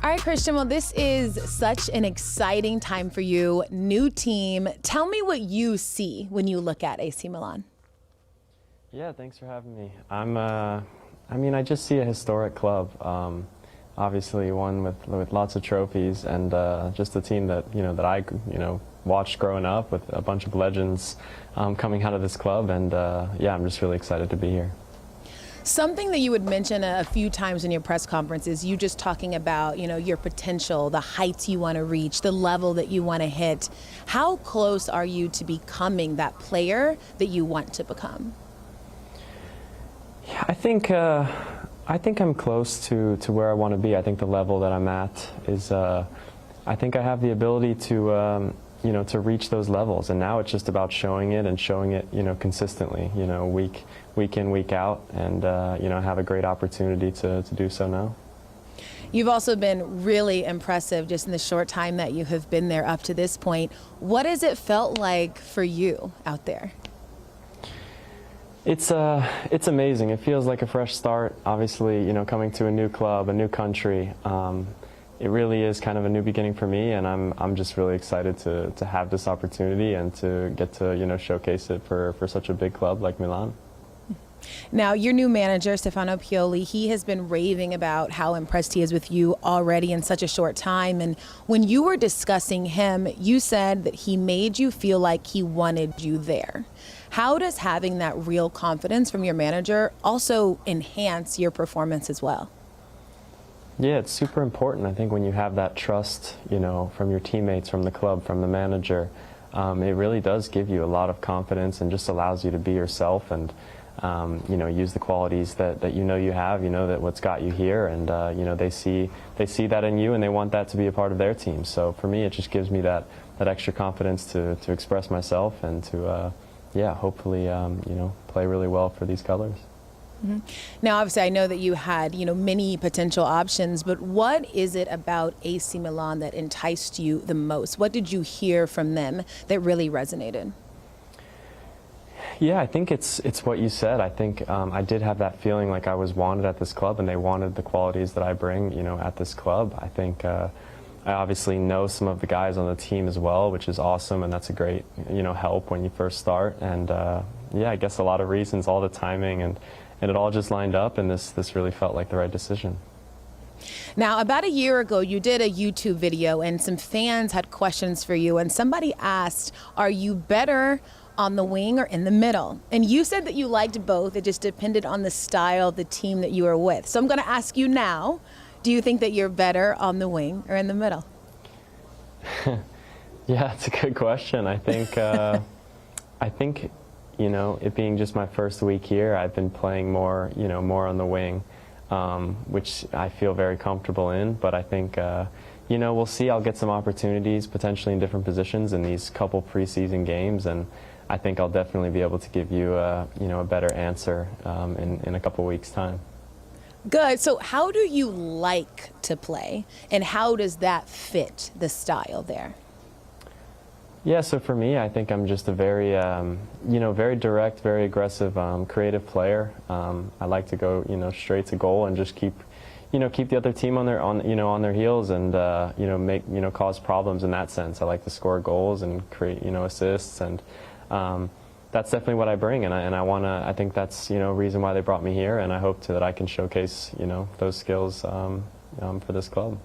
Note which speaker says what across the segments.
Speaker 1: All right, Christian, well, this is such an exciting time for you. New team. Tell me what you see when you look at AC Milan.
Speaker 2: Yeah, thanks for having me. I just see a historic club. Obviously one with lots of trophies, and just a team that I watched growing up, with a bunch of legends coming out of this club, and yeah, I'm just really excited to be here.
Speaker 1: Something that you would mention a few times in your press conferences, you just talking about, your potential, the heights you want to reach, the level that you want to hit. How close are you to becoming that player that you want to become?
Speaker 2: Yeah, I think I'm close to where I want to be. I think the level that I'm at is, I think I have the ability to to reach those levels, and now it's just about showing it consistently, week in, week out, and have a great opportunity to do so now.
Speaker 1: You've also been really impressive just in the short time that you have been there up to this point. What has it felt like for you out there?
Speaker 2: It's amazing. It feels like a fresh start. Obviously, coming to a new club, a new country. It really is kind of a new beginning for me, and I'm just really excited to have this opportunity and to get to showcase it for such a big club like Milan.
Speaker 1: Now, your new manager, Stefano Pioli, he has been raving about how impressed he is with you already in such a short time. And when you were discussing him, you said that he made you feel like he wanted you there. How does having that real confidence from your manager also enhance your performance as well?
Speaker 2: Yeah, it's super important. I think when you have that trust, from your teammates, from the club, from the manager, it really does give you a lot of confidence and just allows you to be yourself and, use the qualities that you have, that what's got you here, and, they see that in you and they want that to be a part of their team. So for me, it just gives me that extra confidence to express myself and to, hopefully, play really well for these colors.
Speaker 1: Mm-hmm. Now, obviously, I know that you had, many potential options, but what is it about AC Milan that enticed you the most? What did you hear from them that really resonated?
Speaker 2: Yeah, I think it's what you said. I think I did have that feeling like I was wanted at this club, and they wanted the qualities that I bring, at this club. I think I obviously know some of the guys on the team as well, which is awesome, and that's a great, help when you first start. And yeah, I guess a lot of reasons, all the timing, and it all just lined up, and this really felt like the right decision.
Speaker 1: Now, about a year ago, you did a YouTube video, and some fans had questions for you, and somebody asked, are you better on the wing or in the middle? And you said that you liked both. It just depended on the style of the team that you were with. So I'm going to ask you now, do you think that you're better on the wing or in the middle?
Speaker 2: Yeah, that's a good question. I think, it being just my first week here, I've been playing more, more on the wing, which I feel very comfortable in. But I think, we'll see. I'll get some opportunities potentially in different positions in these couple preseason games, and I think I'll definitely be able to give you a better answer in a couple weeks' time.
Speaker 1: Good. So how do you like to play, and how does that fit the style there?
Speaker 2: Yeah, so for me, I think I'm just a very, very direct, very aggressive, creative player. I like to go, straight to goal and just keep the other team on their heels, and cause problems in that sense. I like to score goals and create, assists, and that's definitely what I bring, and I think that's a reason why they brought me here, and I hope that I can showcase those skills for this club.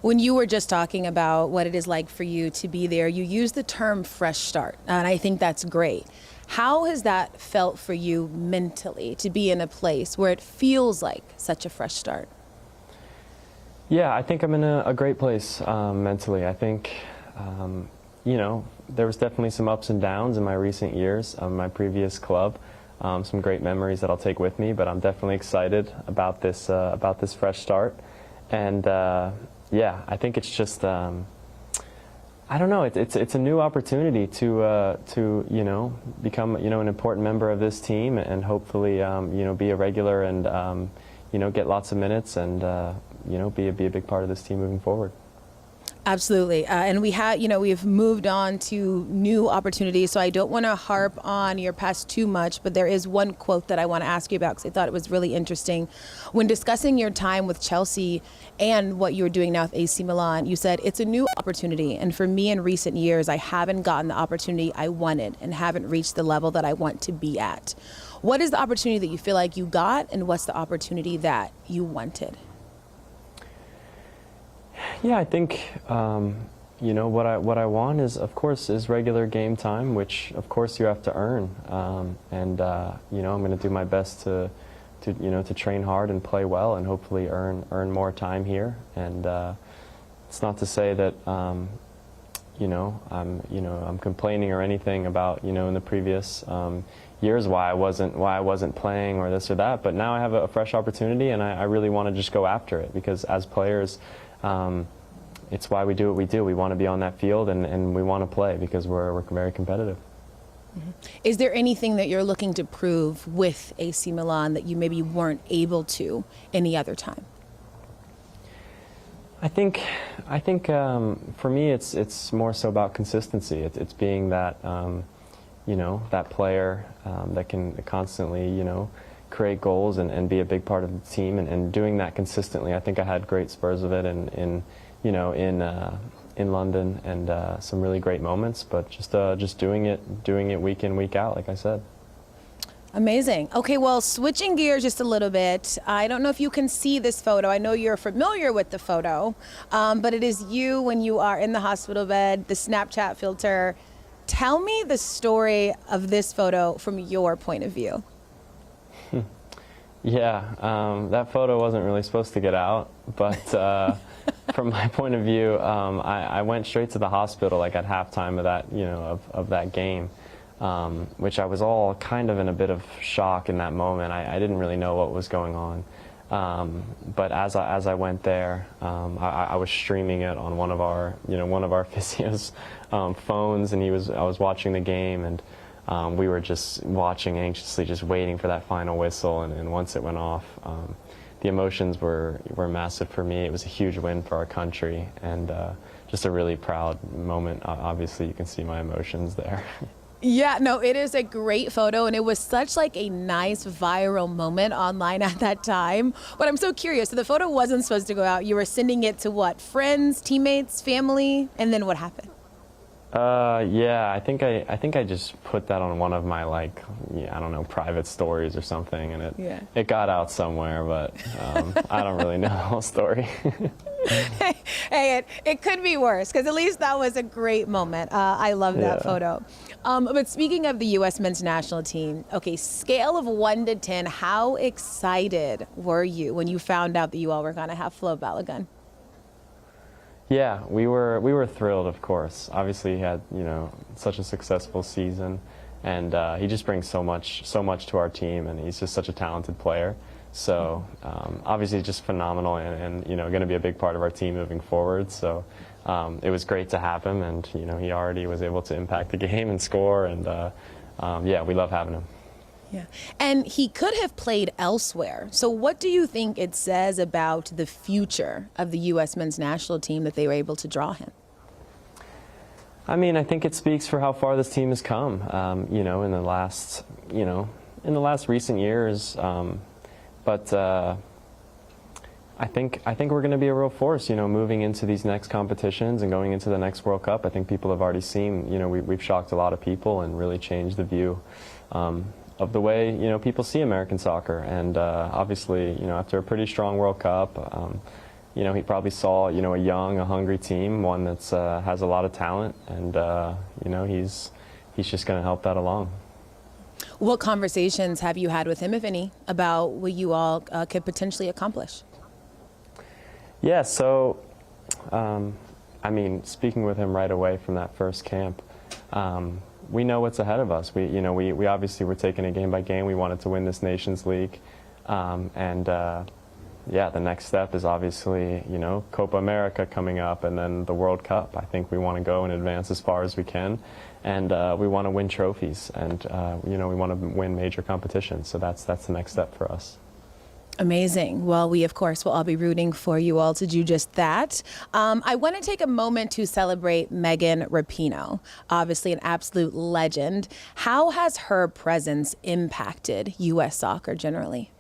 Speaker 1: When you were just talking about what it is like for you to be there, you used the term fresh start, and I think that's great. How has that felt for you mentally to be in a place where it feels like such a fresh start?
Speaker 2: Yeah, I think I'm in a great place mentally. I think, there was definitely some ups and downs in my recent years, my previous club. Some great memories that I'll take with me, but I'm definitely excited about this fresh start. And yeah, I think it's just I don't know. It's a new opportunity to become an important member of this team, and hopefully be a regular, and get lots of minutes, and be a big part of this team moving forward.
Speaker 1: Absolutely. And we've moved on to new opportunities. So I don't want to harp on your past too much, but there is one quote that I want to ask you about because I thought it was really interesting. When discussing your time with Chelsea and what you're doing now with AC Milan, you said, it's a new opportunity. And for me in recent years, I haven't gotten the opportunity I wanted and haven't reached the level that I want to be at. What is the opportunity that you feel like you got, and what's the opportunity that you wanted?
Speaker 2: Yeah, I think what I want is, of course, is regular game time, which of course you have to earn. I'm going to do my best to train hard and play well, and hopefully earn more time here. And it's not to say that I'm complaining or anything about in the previous years why I wasn't playing or this or that. But now I have a fresh opportunity, and I really want to just go after it, because as players, it's why we do what we do. We want to be on that field, and we want to play because we're very competitive.
Speaker 1: Mm-hmm. Is there anything that you're looking to prove with AC Milan that you maybe weren't able to any other time?
Speaker 2: I think for me it's more so about consistency. It's being that that player that can constantly create goals and be a big part of the team, and doing that consistently. I think I had great spurs of it in London, and some really great moments, but just doing it week in, week out, like I said.
Speaker 1: Amazing. Okay, well, switching gears just a little bit, I don't know if you can see this photo. I know you're familiar with the photo, but it is you when you are in the hospital bed, the Snapchat filter. Tell me the story of this photo from your point of view.
Speaker 2: Yeah, that photo wasn't really supposed to get out, but from my point of view, I went straight to the hospital like at halftime of that of that game, which I was all kind of in a bit of shock in that moment. I didn't really know what was going on, but as I went there, I was streaming it on one of our physio's phones, and I was watching the game, and we were just watching anxiously, just waiting for that final whistle, and once it went off, the emotions were massive for me. It was a huge win for our country, and just a really proud moment. Obviously, you can see my emotions there.
Speaker 1: Yeah, no, it is a great photo, and it was such like a nice viral moment online at that time. But I'm so curious, so the photo wasn't supposed to go out. You were sending it to what? Friends, teammates, family, and then what happened?
Speaker 2: Yeah, I think I just put that on one of my I don't know, private stories or something, and it got out somewhere, but I don't really know the whole story.
Speaker 1: Hey, it could be worse, because at least that was a great moment. I love that photo. But speaking of the U.S. men's national team, okay, scale of 1 to 10, how excited were you when you found out that you all were going to have Flo Balogun?
Speaker 2: Yeah, we were thrilled, of course. Obviously, he had such a successful season, and he just brings so much to our team, and he's just such a talented player. So obviously, just phenomenal, and going to be a big part of our team moving forward. So it was great to have him, and he already was able to impact the game and score, and yeah, we love having him.
Speaker 1: Yeah, and he could have played elsewhere. So what do you think it says about the future of the U.S. men's national team that they were able to draw him?
Speaker 2: I mean, I think it speaks for how far this team has come, in the last recent years. But I think we're going to be a real force, moving into these next competitions and going into the next World Cup. I think people have already seen, we've shocked a lot of people and really changed the view of the way people see American soccer. And obviously, after a pretty strong World Cup, he probably saw a young, a hungry team, one that's has a lot of talent, and he's just going to help that along.
Speaker 1: What conversations have you had with him, if any, about what you all could potentially accomplish?
Speaker 2: Yeah, so I mean, speaking with him right away from that first camp, we know what's ahead of us. We obviously were taking it game by game. We wanted to win this Nations League, and yeah, the next step is obviously Copa America coming up, and then the World Cup. I think we want to go and advance as far as we can, and we want to win trophies, and we want to win major competitions. So that's the next step for us.
Speaker 1: Amazing. Well, we, of course, will all be rooting for you all to do just that. I want to take a moment to celebrate Megan Rapinoe, obviously an absolute legend. How has her presence impacted U.S. soccer generally?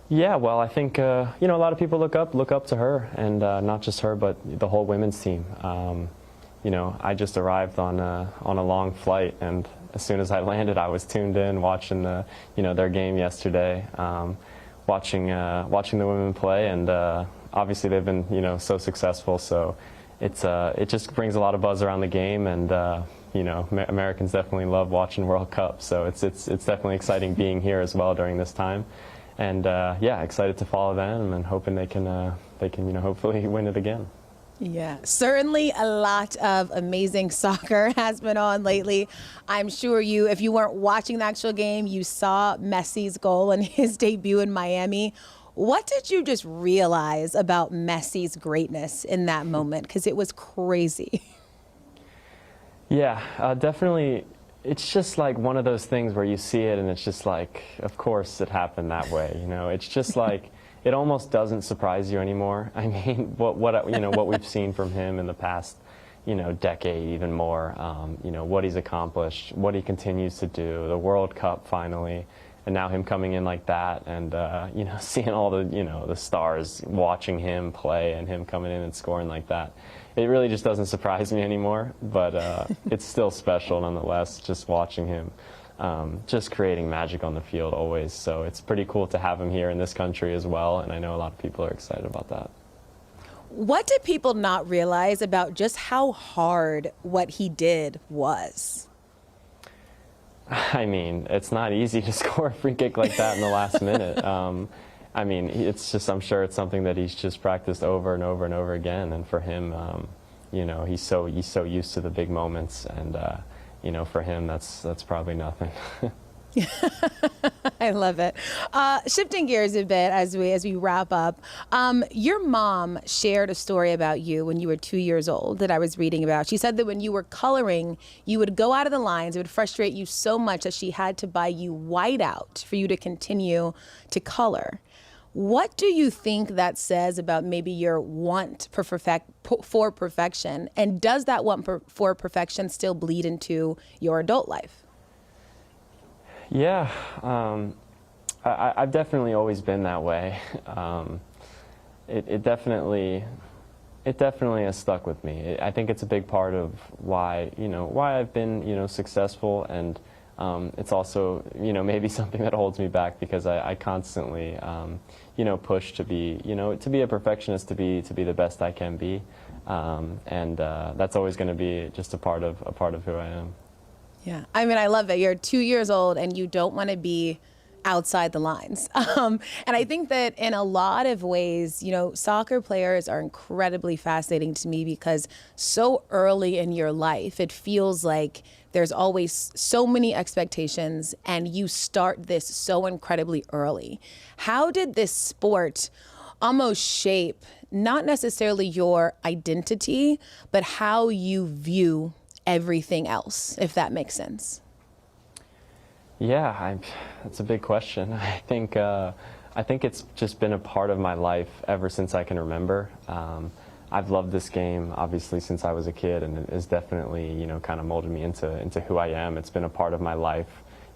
Speaker 2: Yeah, well, I think a lot of people look up to her, and not just her, but the whole women's team. I just arrived on a long flight, and as soon as I landed, I was tuned in, watching their game yesterday, watching the women play, and obviously they've been so successful. So it just brings a lot of buzz around the game, and Americans definitely love watching World Cup. So it's definitely exciting being here as well during this time, and excited to follow them and hoping they can hopefully win it again.
Speaker 1: Yeah, certainly a lot of amazing soccer has been on lately. I'm sure if you weren't watching the actual game, you saw Messi's goal and his debut in Miami. What did you just realize about Messi's greatness in that moment? Because it was crazy.
Speaker 2: Yeah, definitely. It's just like one of those things where you see it and it's just like, of course it happened that way. It's just like, it almost doesn't surprise you anymore. I mean, what we've seen from him in the past, decade, even more. What he's accomplished, what he continues to do, the World Cup finally, and now him coming in like that, and seeing all the stars watching him play and him coming in and scoring like that. It really just doesn't surprise me anymore. But it's still special nonetheless, just watching him. Just creating magic on the field always. So it's pretty cool to have him here in this country as well, and I know a lot of people are excited about that.
Speaker 1: What did people not realize about just how hard what he did was?
Speaker 2: I mean, it's not easy to score a free kick like that in the last minute. I mean, I'm sure it's something that he's just practiced over and over and over again, and for him, he's so used to the big moments, and for him, that's probably nothing.
Speaker 1: I love it. Shifting gears a bit as we wrap up, your mom shared a story about you when you were 2 years old that I was reading about. She said that when you were coloring, you would go out of the lines. It would frustrate you so much that she had to buy you whiteout for you to continue to color. What do you think that says about maybe your want for perfection? And does that want for perfection still bleed into your adult life?
Speaker 2: Yeah, I've definitely always been that way. It definitely has stuck with me. I think it's a big part of why I've been successful, and it's also maybe something that holds me back, because I constantly push to be a perfectionist, to be the best I can be, and that's always going to be just a part of who I am.
Speaker 1: Yeah, I mean, I love it. You're 2 years old and you don't want to be outside the lines. And I think that in a lot of ways, soccer players are incredibly fascinating to me, because so early in your life, it feels like there's always so many expectations, and you start this so incredibly early. How did this sport almost shape not necessarily your identity, but how you view everything else, if that makes sense?
Speaker 2: Yeah, that's a big question. I think it's just been a part of my life ever since I can remember. I've loved this game obviously since I was a kid, and it has definitely kind of molded me into who I am. It's been a part of my life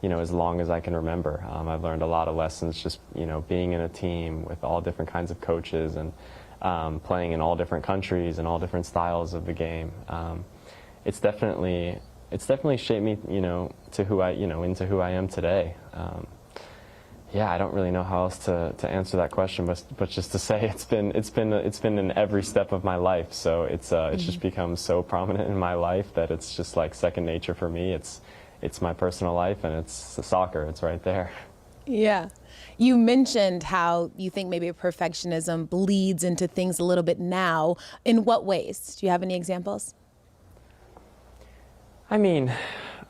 Speaker 2: as long as I can remember. I've learned a lot of lessons just being in a team with all different kinds of coaches, and playing in all different countries and all different styles of the game. It's definitely shaped me, to who into who I am today. Yeah, I don't really know how else to answer that question, but just to say it's been in every step of my life. So it's just become so prominent in my life that it's just like second nature for me. It's my personal life, and it's the soccer. It's right there.
Speaker 1: Yeah. You mentioned how you think maybe perfectionism bleeds into things a little bit now. In what ways? Do you have any examples?
Speaker 2: I mean,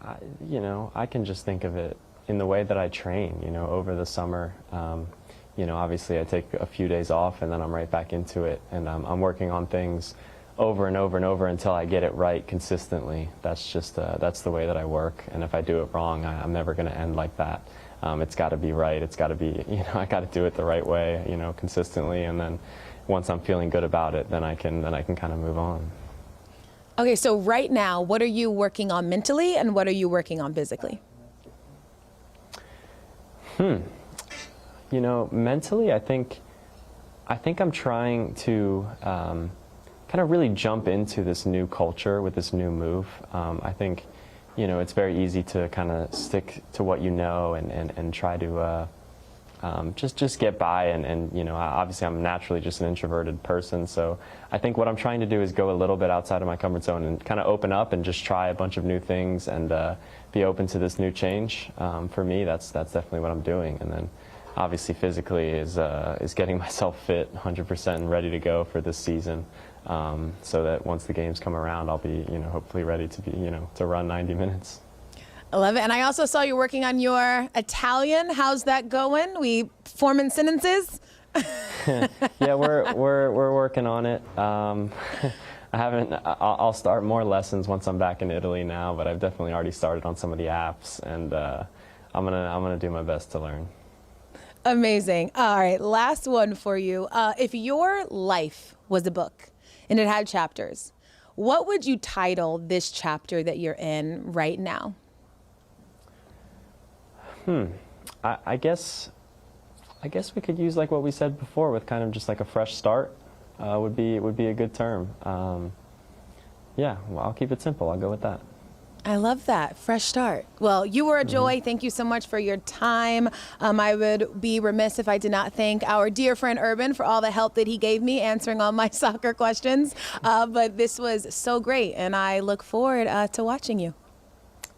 Speaker 2: I can just think of it in the way that I train, over the summer. Obviously I take a few days off, and then I'm right back into it, and I'm working on things over and over and over until I get it right consistently. That's just that's the way that I work, and if I do it wrong, I'm never going to end like that. it's got to be right. It's got to be, I got to do it the right way, consistently. And then once I'm feeling good about it, then I can kind of move on.
Speaker 1: Okay, so right now, what are you working on mentally and what are you working on physically?
Speaker 2: Mentally, I think I'm trying to kind of really jump into this new culture with this new move. I think, it's very easy to kind of stick to what you know and try to just get by. And obviously I'm naturally just an introverted person. So I think what I'm trying to do is go a little bit outside of my comfort zone and kind of open up and just try a bunch of new things and be open to this new change. For me, that's definitely what I'm doing. And then obviously physically is getting myself fit 100% and ready to go for this season. So that once the games come around, I'll be, hopefully ready to be, to run 90 minutes.
Speaker 1: I love it. And I also saw you working on your Italian. How's that going? We forming sentences?
Speaker 2: Yeah, we're working on it. I'll start more lessons once I'm back in Italy now, but I've definitely already started on some of the apps, and I'm gonna do my best to learn.
Speaker 1: Amazing. All right, last one for you. If your life was a book and it had chapters, what would you title this chapter that you're in right now?
Speaker 2: I guess we could use like what we said before, with kind of just like a fresh start. Would be a good term. Yeah, well, I'll keep it simple. I'll go with that.
Speaker 1: I love that. Fresh start. Well, you were a joy. Thank you so much for your time. I would be remiss if I did not thank our dear friend Urban for all the help that he gave me answering all my soccer questions. But this was so great, and I look forward to watching you.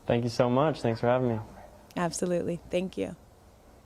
Speaker 2: Thank you so much. Thanks for having me.
Speaker 1: Absolutely. Thank you.